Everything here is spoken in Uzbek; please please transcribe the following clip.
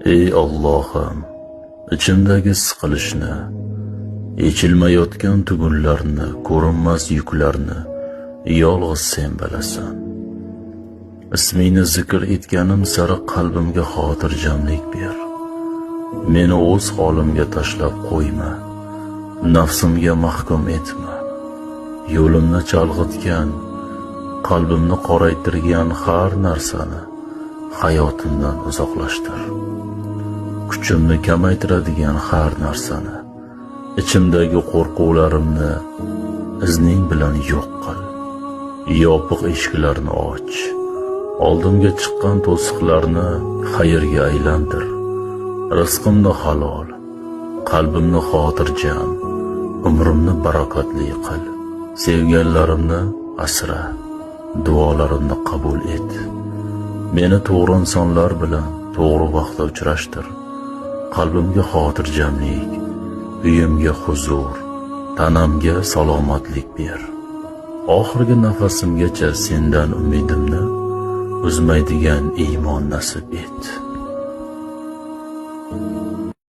Ey Allohim, ichimdagi siqilishni, yechilmayotgan tugunlarni, ko'rinmas yuklarni yolg'iz sen bilasan. Ismingni zikr etganim sari qalbimga xotirjamlik ber. Meni o'z holimga tashlab qo'yma, nafsimga mahkum etma. Yo'limni chalg'itgan, qalbimni qoraytirgan har narsani hayotimdan uzoqlashtir. Kuchimni kamaytiradigan har narsani, ichimdagi qo'rquvlarimni izning bilan yo'q qil. Yopiq eshiklarni och, oldimga chiqqan to'siqlarni xayrga aylantir. Rizqimni halol, qalbimni xotirjam, umrimni barakatli qil. Sevganlarimni asra, duolarimni qabul et. Meni to'g'ri insonlar bilan to'g'ri vaqtda uchrashtir. Qalbimga xotirjamlik, uyimga huzur, tanamga salomatlik ber. Oxirgi nafasimgacha sendan umidimni uzmaydigan iymon nasib et.